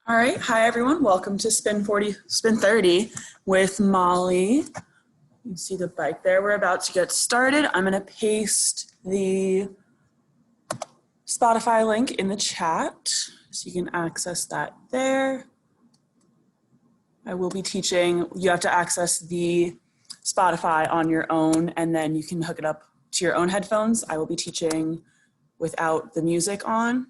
All right, hi everyone. Welcome to Spin 30 with Molly. You can see the bike there. We're about to get started. I'm gonna paste the Spotify link in the chat so you can access that there. I will be teaching, you have to access the Spotify on your own and then you can hook it up to your own headphones. I will be teaching without the music on.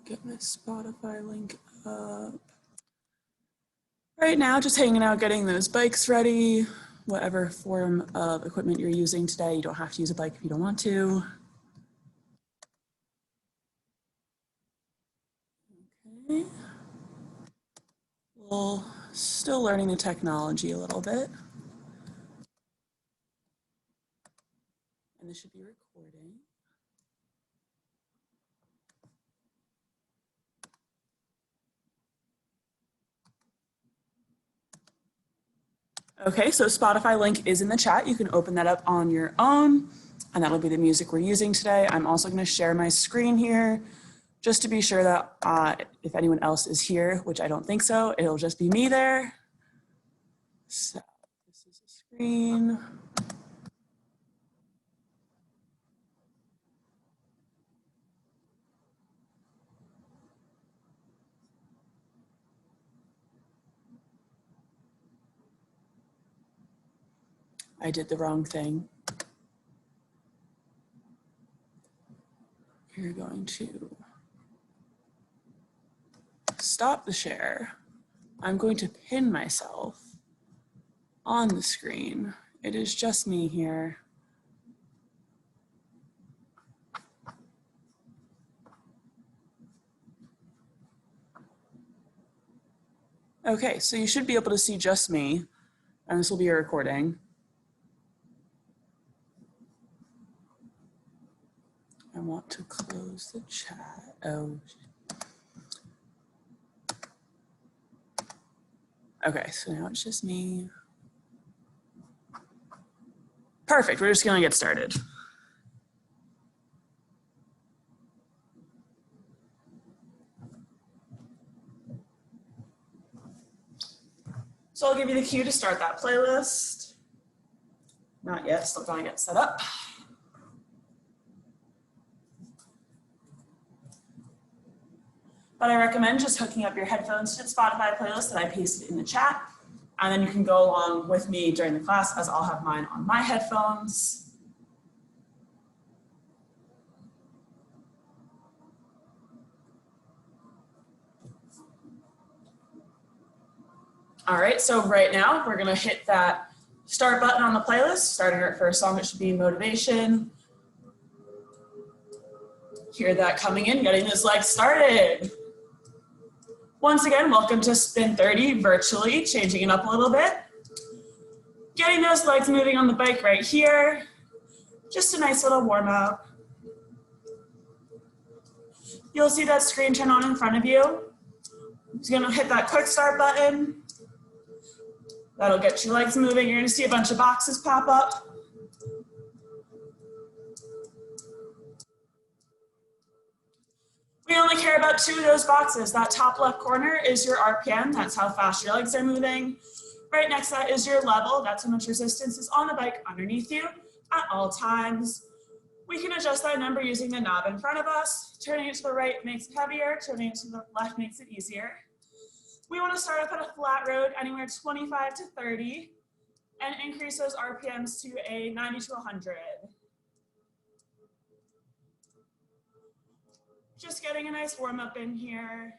Get my Spotify link up. Right now, just hanging out, getting those bikes ready. Whatever form of equipment you're using today, you don't have to use a bike if you don't want to. Okay. Well, still learning the technology a little bit. And this should be recording. Okay, so Spotify link is in the chat. You can open that up on your own, and that'll be the music we're using today. I'm also going to share my screen here just to be sure that if anyone else is here, which I don't think so, it'll just be me there. So this is a screen. I did the wrong thing. You're going to stop the share. I'm going to pin myself on the screen. It is just me here. Okay, so you should be able to see just me, and this will be a recording. I want to close the chat. Oh. Okay, so now it's just me. Perfect, we're just gonna get started. So I'll give you the cue to start that playlist. Not yet, still gonna get set up. But I recommend just hooking up your headphones to the Spotify playlist that I pasted in the chat. And then you can go along with me during the class as I'll have mine on my headphones. All right, so right now we're gonna hit that start button on the playlist. Starting our first song, it should be Motivation. Hear that coming in, getting those legs started. Once again, welcome to Spin 30 virtually, changing it up a little bit. Getting those legs moving on the bike right here. Just a nice little warm up. You'll see that screen turn on in front of you. Just gonna hit that quick start button. That'll get your legs moving. You're gonna see a bunch of boxes pop up. We only care about 2 of those boxes. That top left corner is your RPM. That's how fast your legs are moving. Right next to that is your level. That's how much resistance is on the bike underneath you at all times. We can adjust that number using the knob in front of us. Turning it to the right makes it heavier. Turning it to the left makes it easier. We want to start off at a flat road, anywhere 25 to 30, and increase those RPMs to a 90 to 100. Just getting a nice warm up in here.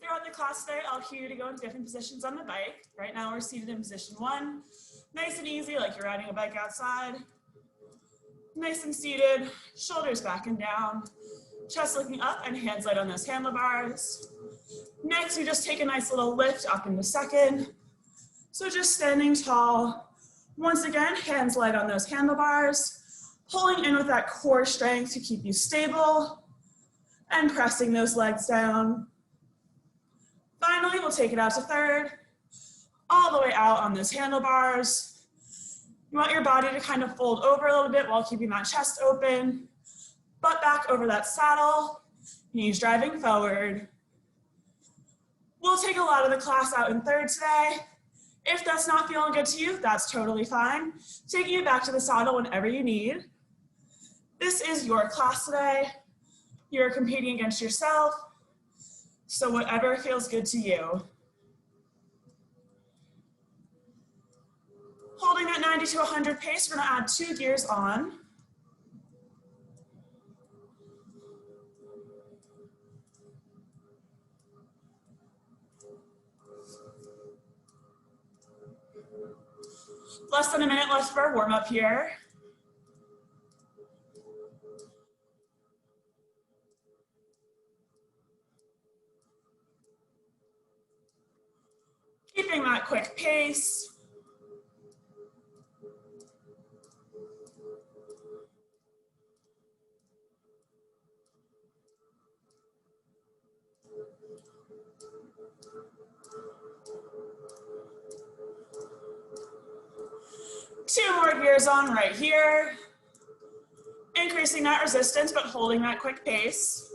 Throughout the class today, I'll cue you to go into different positions on the bike. Right now we're seated in position 1. Nice and easy, like you're riding a bike outside. Nice and seated, shoulders back and down, chest looking up and hands light on those handlebars. Next, we just take a nice little lift up into second. So just standing tall. Once again, hands light on those handlebars. Pulling in with that core strength to keep you stable and pressing those legs down. Finally, we'll take it out to third, all the way out on those handlebars. You want your body to kind of fold over a little bit while keeping that chest open, butt back over that saddle, knees driving forward. We'll take a lot of the class out in third today. If that's not feeling good to you, that's totally fine. Taking you back to the saddle whenever you need. This is your class today. You're competing against yourself, so whatever feels good to you. Holding that 90 to 100 pace, we're gonna add 2 gears on. Less than a minute left for our warm up here. Keeping that quick pace. Two more gears on right here. Increasing that resistance, but holding that quick pace.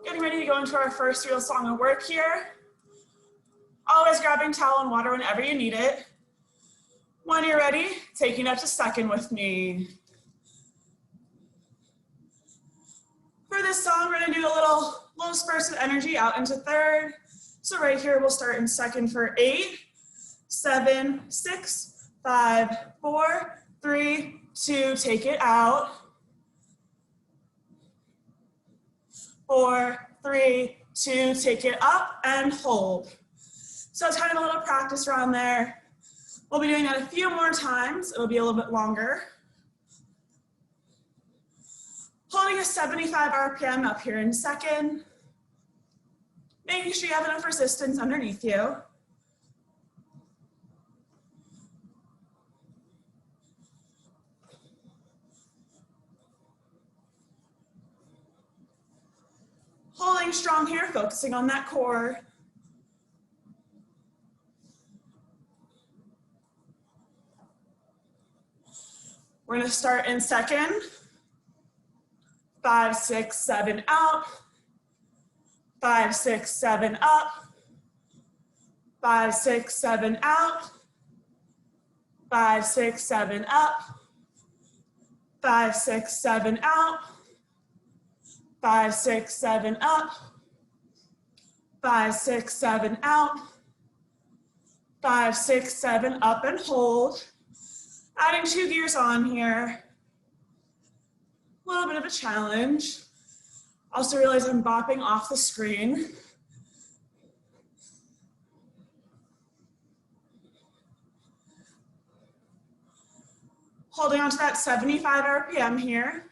Getting ready to go into our first real song of work here. Always grabbing towel and water whenever you need it. When you're ready, taking up to second with me. For this song, we're gonna do a little spurts of energy out into third. So right here, we'll start in second for 8, 7, 6, 5, 4, 3, 2, take it out. 4, 3, 2, take it up and hold. So it's kind of a little practice around there. We'll be doing that a few more times. It'll be a little bit longer. Holding a 75 RPM up here in second. Making sure you have enough resistance underneath you. Holding strong here, focusing on that core. We're gonna start in second. 5, 6, 7 out. 5, 6, 7 up. 5, 6, 7 out. 5, 6, 7 up. 5, 6, 7 out. 5, 6, 7 up. 5, 6, 7 out. 5, 6, 7 up and hold. Adding 2 gears on here. A little bit of a challenge. Also realize I'm bopping off the screen. Holding on to that 75 RPM here.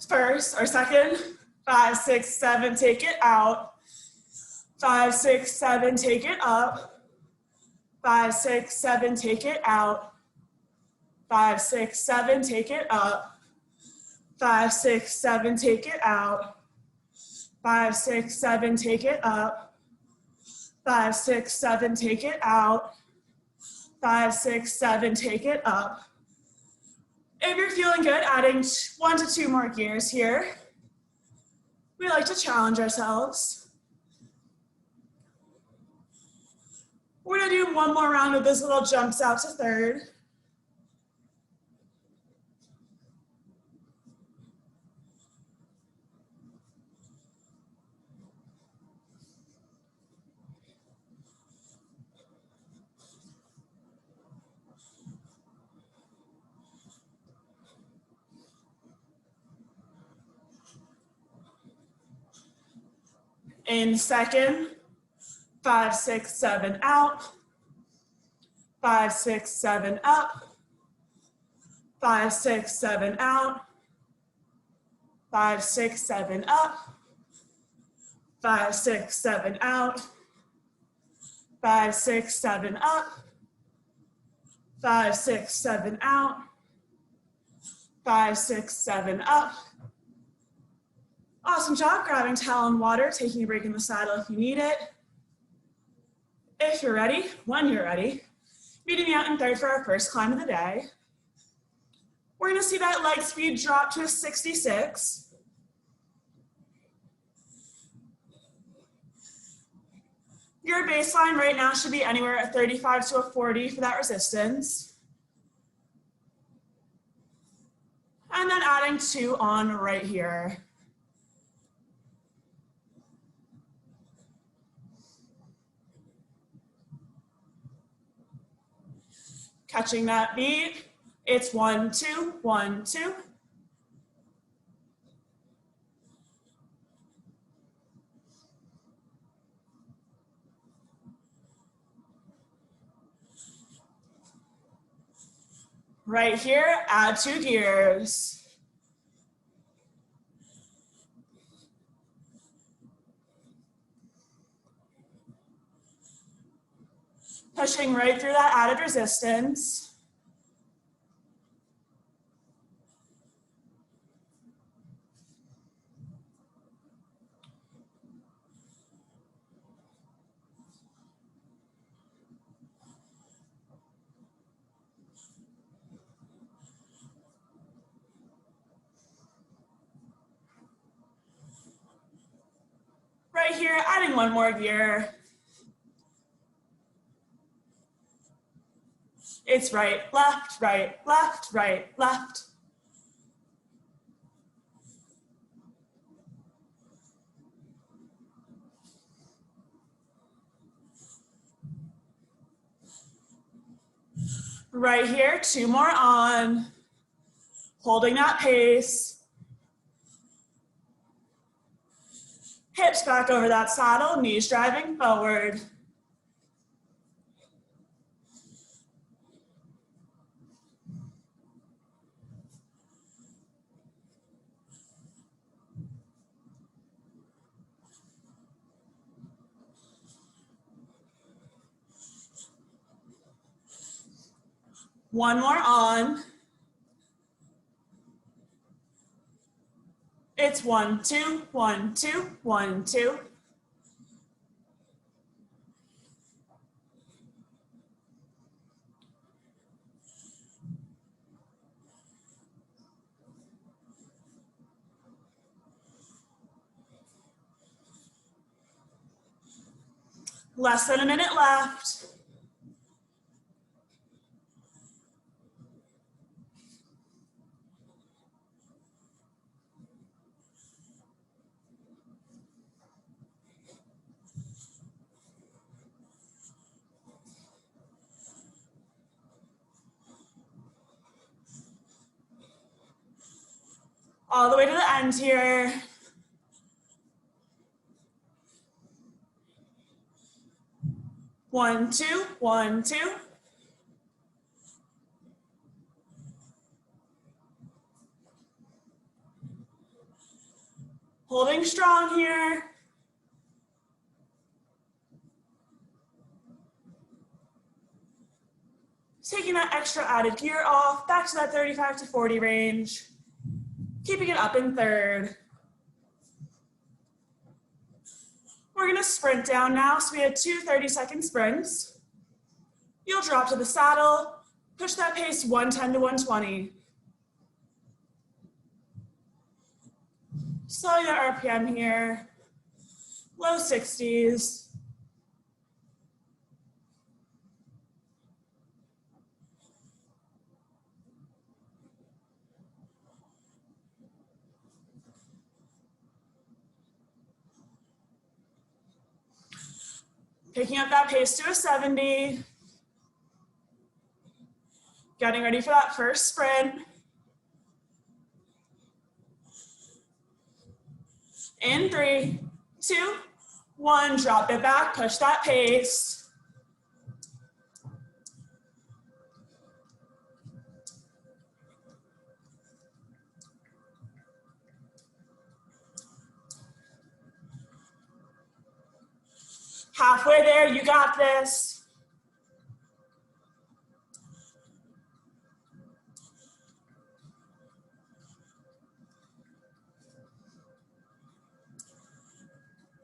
First or second, 5, 6, 7, take it out. 5, 6, 7, take it up. 5, 6, 7, take it out. 5, 6, 7, take it up. 5, 6, 7, take it out. 5, 6, 7, take it up. 5, 6, 7, take it out. 5, 6, 7, take it up. If you're feeling good, adding 1 to 2 more gears here. We like to challenge ourselves. We're gonna do one more round of those little jumps out to third. In second, 5, 6, 7, out. 5, 6, 7, up. 5, 6, 7, out. 5, 6, 7, up. 5, 6, 7, out. 5, 6, 7, up. 5, 6, 7, out. 5, 6, 7, up. Awesome job grabbing towel and water, taking a break in the saddle if you need it. If you're ready, when you're ready, meeting me out in third for our first climb of the day. We're gonna see that leg speed drop to a 66. Your baseline right now should be anywhere at 35 to a 40 for that resistance. And then adding 2 on right here. Catching that beat, it's 1, 2, 1, 2. Right here, add 2 gears. Pushing right through that added resistance. Right here, adding 1 more gear. It's right, left, right, left, right, left. Right here, 2 more on. Holding that pace. Hips back over that saddle, knees driving forward. One more on. It's 1, 2, 1, 2, 1, 2. Less than a minute left. All the way to the end here. One, two, 1, 2. Holding strong here. Taking that extra added gear off, back to that 35 to 40 range. Keeping it up in third. We're gonna sprint down now, so we had 2 30-second sprints. You'll drop to the saddle, push that pace 110 to 120. Slowing the RPM here, low 60s. Picking up that pace to a 70. Getting ready for that first sprint. In 3, 2, 1, drop it back, push that pace. Halfway there, you got this.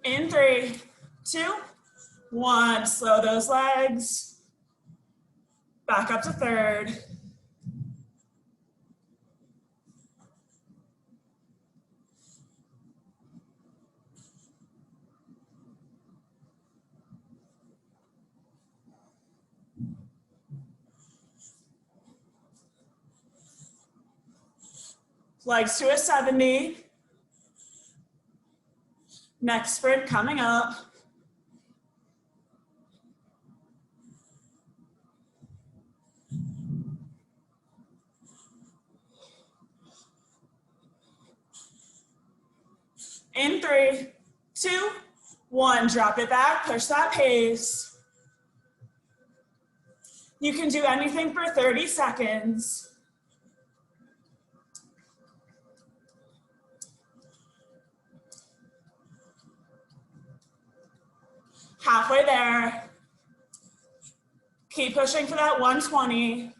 In 3, 2, 1, slow those legs. Back up to third. Legs to a 70. Next sprint coming up. In 3, 2, 1, drop it back, push that pace. You can do anything for 30 seconds. Halfway there. Keep pushing for that 120.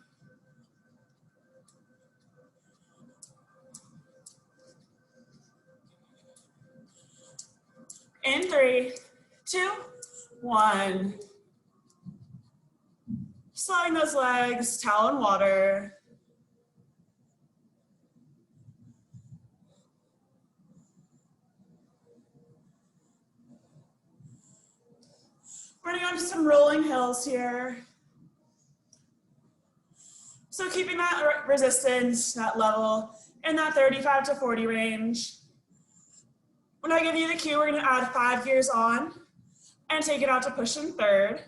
In 3, 2, 1. Sliding those legs, towel and water. We're gonna go into some rolling hills here. So keeping that resistance, that level, in that 35 to 40 range. When I give you the cue, we're gonna add 5 gears on and take it out to push in third.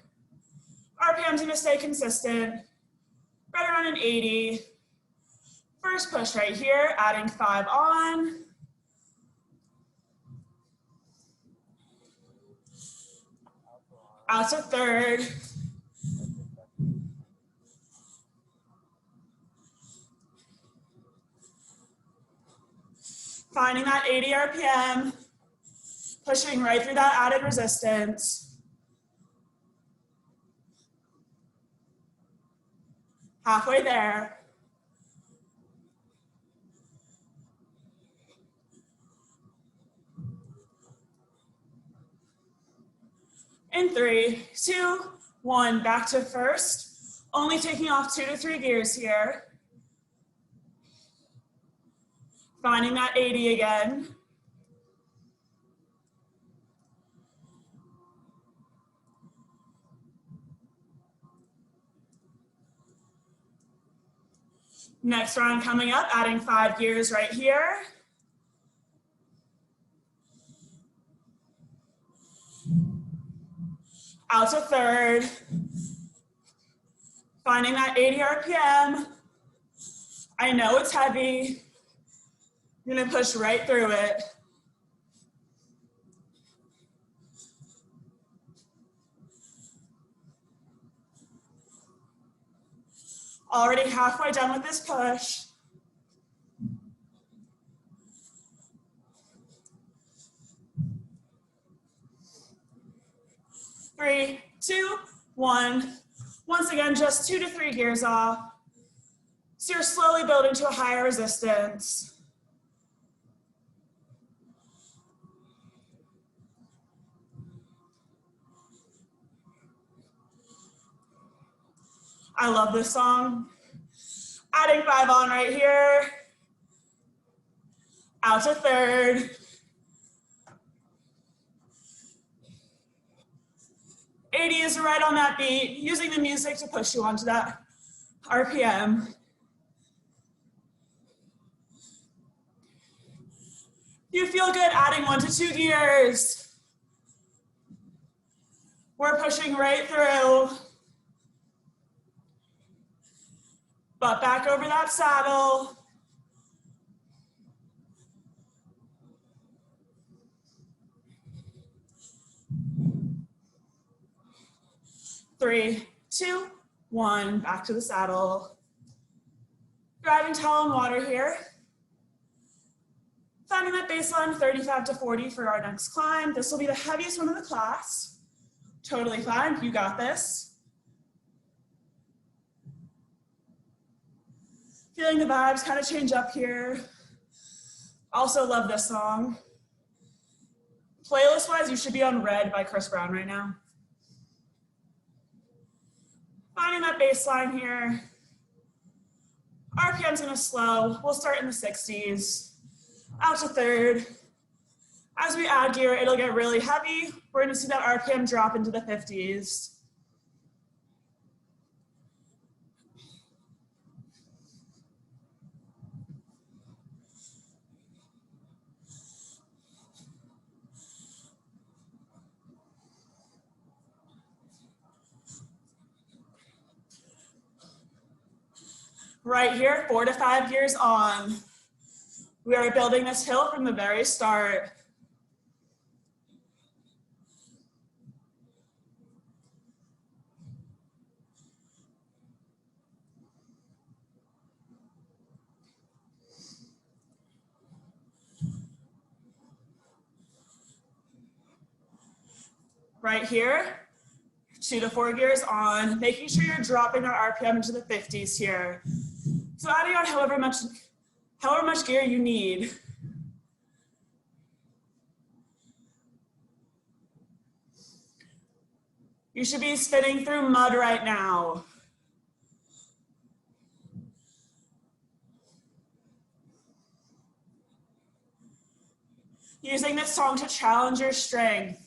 RPM's gonna stay consistent, right around an 80. First push right here, adding 5 on. Out to third. Finding that 80 RPM, pushing right through that added resistance. Halfway there. In 3, 2, 1, back to first. Only taking off 2 to 3 gears here. Finding that 80 again. Next round coming up, adding 5 gears right here. Out to third. Finding that 80 RPM. I know it's heavy. You're gonna push right through it. Already halfway done with this push. Three, 2, 1. Once again, just 2 to 3 gears off. So you're slowly building to a higher resistance. I love this song. Adding 5 on right here. Out to third. 80 is right on that beat, using the music to push you onto that RPM. You feel good adding 1 to 2 gears. We're pushing right through. Butt back over that saddle. 3, 2, 1, back to the saddle. Driving towel and water here. Finding that baseline 35 to 40 for our next climb. This will be the heaviest one of the class. Totally fine, you got this. Feeling the vibes kind of change up here. Also love this song. Playlist-wise, you should be on Red by Chris Brown right now. Finding that baseline here. RPM's gonna slow. We'll start in the 60s. Out to third. As we add gear, it'll get really heavy. We're gonna see that RPM drop into the 50s. Right here, 4 to 5 gears on. We are building this hill from the very start. Right here, 2 to 4 gears on, making sure you're dropping our RPM into the 50s here. So adding on however much gear you need. You should be spinning through mud right now. Using this song to challenge your strength.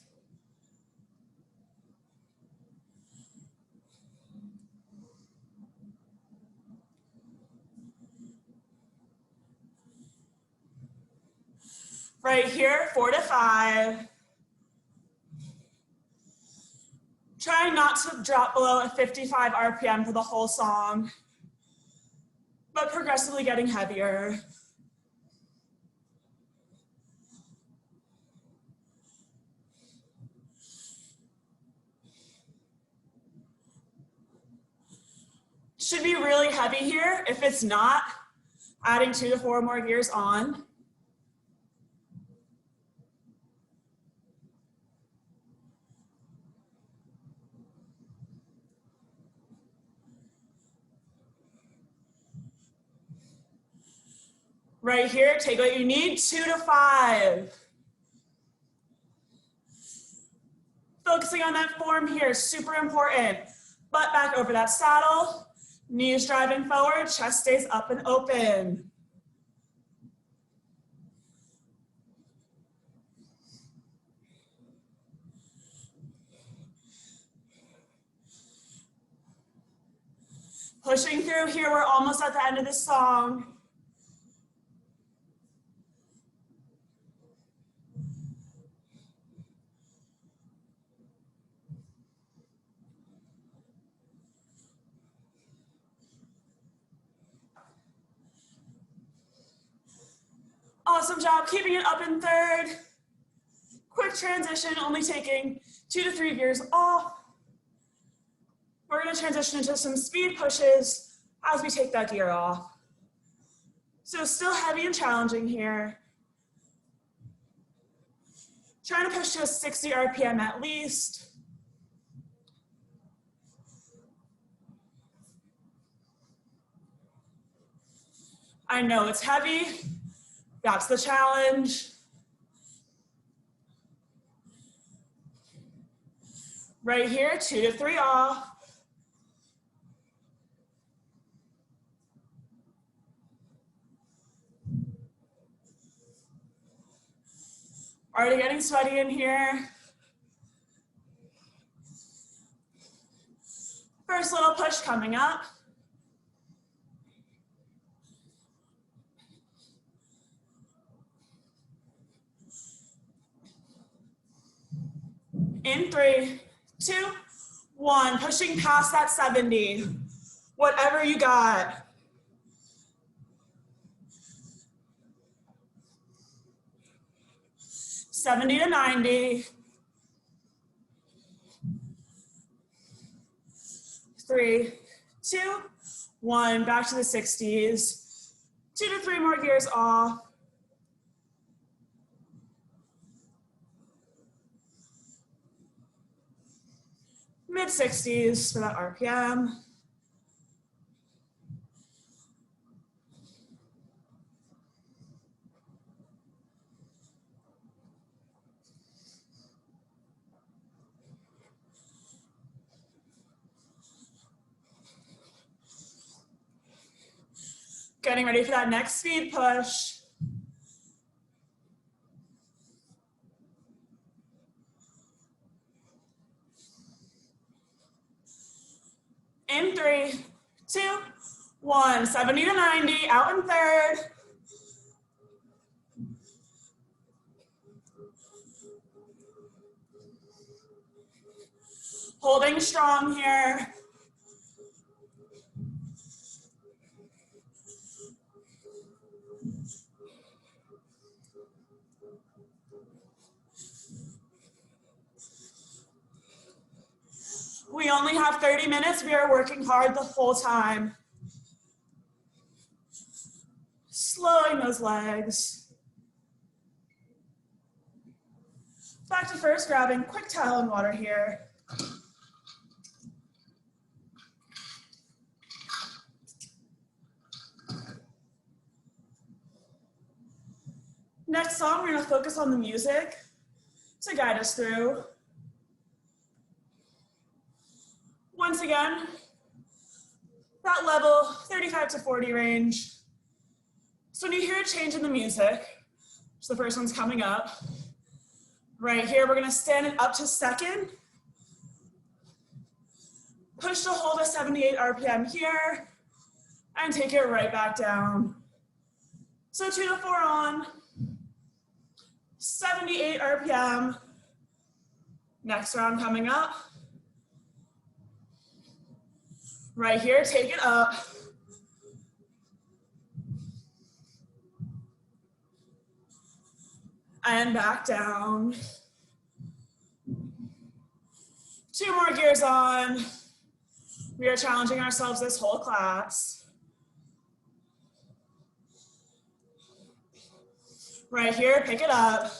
Right here, 4 to 5. Trying not to drop below a 55 RPM for the whole song, but progressively getting heavier. Should be really heavy here. If it's not, adding 2 to 4 more gears on. Right here, take what you need, 2 to 5. Focusing on that form here, super important. Butt back over that saddle, knees driving forward, chest stays up and open. Pushing through here, we're almost at the end of this song. Awesome job keeping it up in third. Quick transition, only taking 2 to 3 gears off. We're going to transition into some speed pushes as we take that gear off. So still heavy and challenging here. Trying to push to a 60 RPM at least. I know it's heavy. That's the challenge. Right here, 2 to 3 off. Already getting sweaty in here. First little push coming up. In 3, 2, 1, pushing past that 70. Whatever you got. $70 to $90. 3, 2, 1. Back to the 60s. 2 to 3 more gears off. Mid 60s for that RPM. Getting ready for that next speed push. In 3, 2, 1. 70 to 90, out in third. Holding strong here. We only have 30 minutes. We are working hard the whole time. Slowing those legs. Back to first, grabbing quick towel and water here. Next song, we're going to focus on the music to guide us through. Once again, that level, 35 to 40 range. So when you hear a change in the music, so the first one's coming up, right here, we're going to stand it up to second. Push to hold a 78 RPM here, and take it right back down. So 2 to 4 on. 78 RPM. Next round coming up. Right here, take it up. And back down. 2 more gears on. We are challenging ourselves this whole class. Right here, pick it up.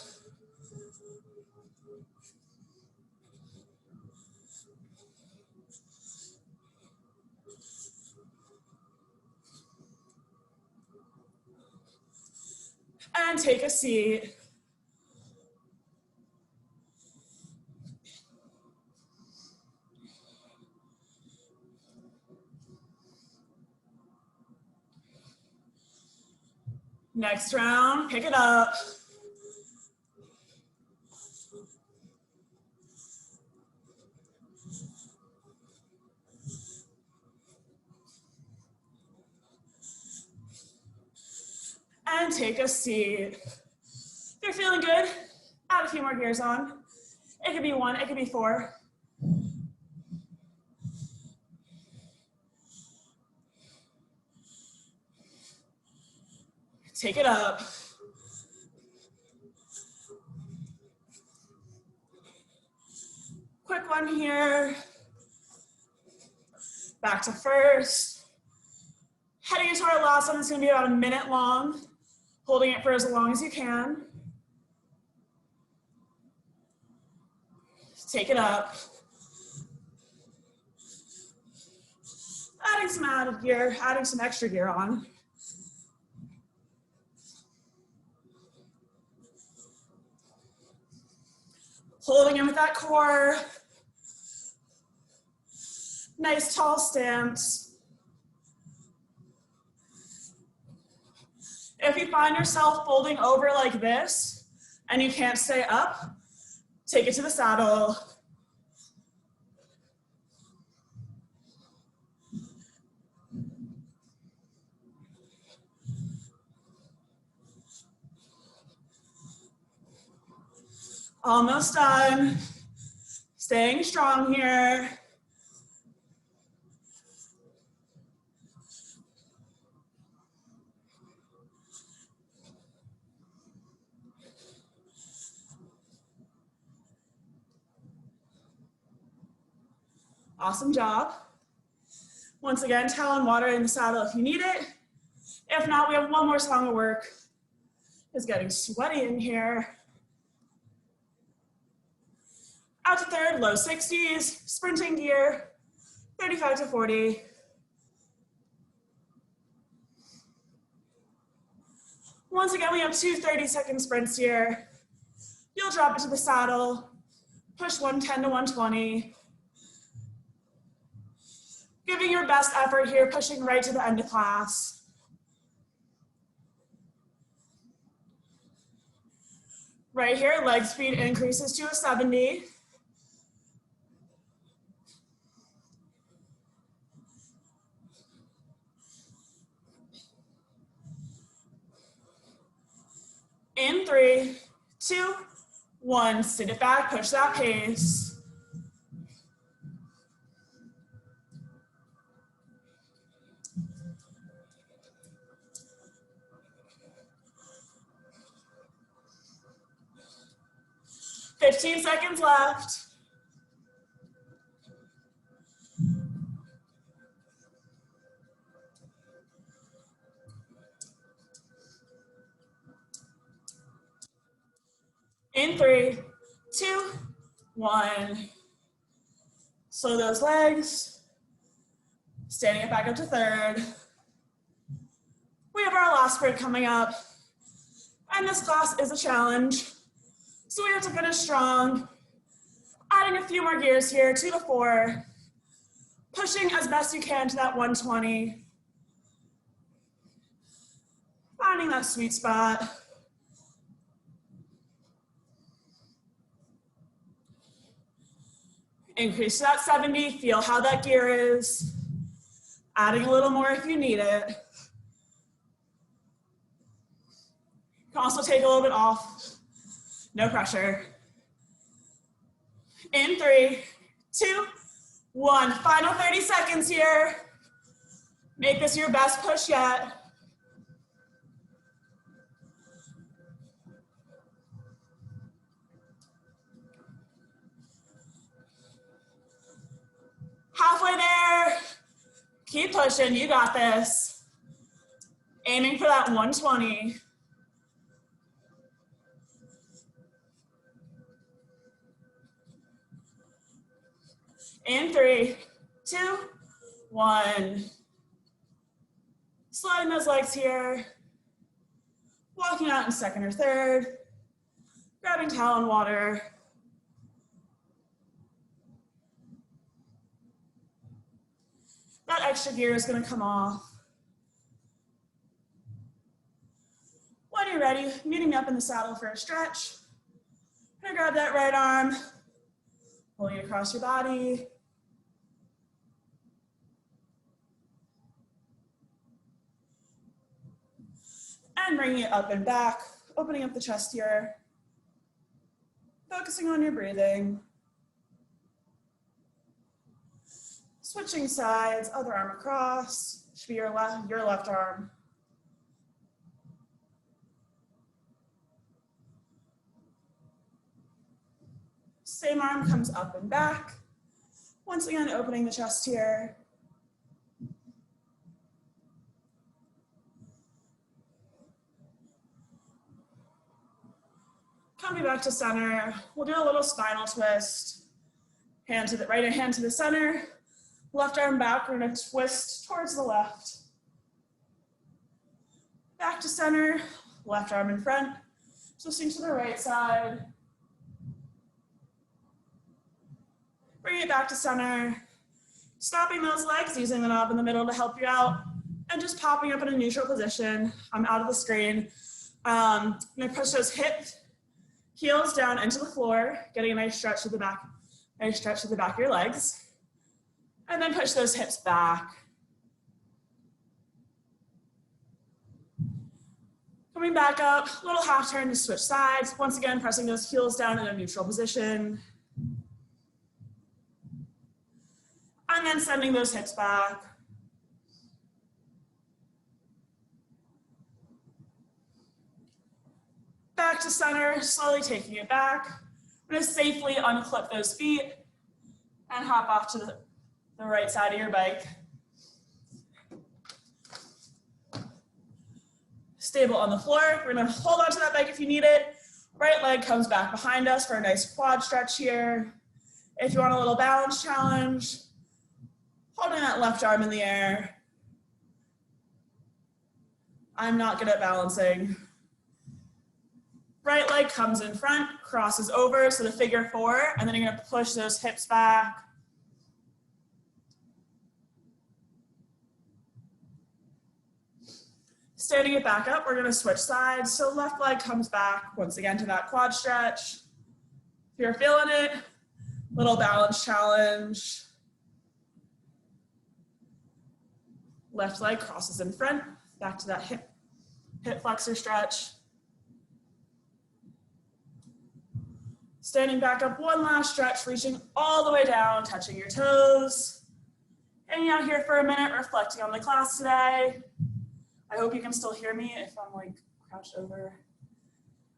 And take a seat. Next round, pick it up. And take a seat. If you're feeling good, add a few more gears on. It could be 1, it could be 4. Take it up. Quick one here. Back to first. Heading into our last one, it's going to be about a minute long. Holding it for as long as you can. Take it up. Adding some added gear, adding some extra gear on. Holding in with that core. Nice tall stance. If you find yourself folding over like this and you can't stay up, take it to the saddle. Almost done. Staying strong here. Awesome job. Once again, towel and water in the saddle if you need it. If not, we have one more song of work. It's getting sweaty in here. Out to third, low 60s, sprinting gear, 35 to 40. Once again, we have two 30-second sprints here. You'll drop into the saddle, push 110 to 120. Giving your best effort here, pushing right to the end of class. Right here, leg speed increases to a 70. In 3, 2, 1, sit it back, push that pace. Fifteen seconds left. In 3, 2, 1. Slow those legs. Standing it back up to third. We have our last sprint coming up. And this class is a challenge. So we have to finish strong. Adding a few more gears here, 2 to 4. Pushing as best you can to that 120. Finding that sweet spot. Increase to that 70, feel how that gear is. Adding a little more if you need it. You can also take a little bit off. No pressure. In 3, 2, 1. Final 30 seconds here. Make this your best push yet. Halfway there. Keep pushing, you got this. Aiming for that 120. In 3, 2, 1. Sliding those legs here. Walking out in second or third. Grabbing towel and water. That extra gear is going to come off. When you're ready, meeting me up in the saddle for a stretch. I'm going to grab that right arm, pulling it across your body. And bringing it up and back, opening up the chest here. Focusing on your breathing. Switching sides, other arm across, should be your left arm. Same arm comes up and back. Once again, opening the chest here. Coming back to center. We'll do a little spinal twist. Hand to the right hand to the center. Left arm back, we're gonna twist towards the left. Back to center, left arm in front. Twisting to the right side. Bring it back to center. Stopping those legs, using the knob in the middle to help you out. And just popping up in a neutral position. I'm out of the screen. I'm gonna push those heels down into the floor, getting a nice stretch to the back of your legs. And then push those hips back. Coming back up, little half turn to switch sides. Once again, pressing those heels down in a neutral position. And then sending those hips back. Back to center, slowly taking it back. I'm gonna safely unclip those feet and hop off to the right side of your bike. stable on the floor. We're gonna hold onto that bike if you need it. Right leg comes back behind us for a nice quad stretch here. If you want a little balance challenge, holding that left arm in the air. I'm not good at balancing. Right leg comes in front, crosses over, so the figure 4, and then you're gonna push those hips back. Standing it back up, we're gonna switch sides. So left leg comes back, once again to that quad stretch. If you're feeling it, little balance challenge. Left leg crosses in front, back to that hip flexor stretch. Standing back up, one last stretch, reaching all the way down, touching your toes. Hanging out here for a minute, reflecting on the class today. I hope you can still hear me if I'm like crouched over.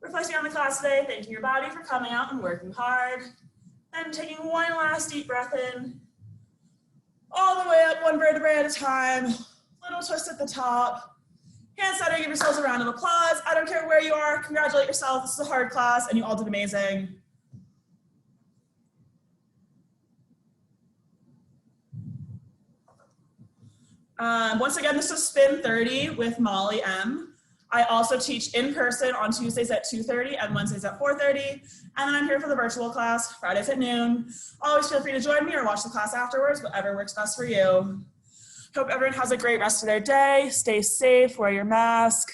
Reflecting on the class today, thanking your body for coming out and working hard. And taking one last deep breath in. All the way up, one vertebrae at a time. Little twist at the top. Hand center, give yourselves a round of applause. I don't care where you are, congratulate yourself. This is a hard class and you all did amazing. Once again, this is Spin 30 with Molly M. I also teach in person on Tuesdays at 2:30 and Wednesdays at 4:30. And then I'm here for the virtual class, Fridays at noon. Always feel free to join me or watch the class afterwards, whatever works best for you. Hope everyone has a great rest of their day. Stay safe, wear your mask.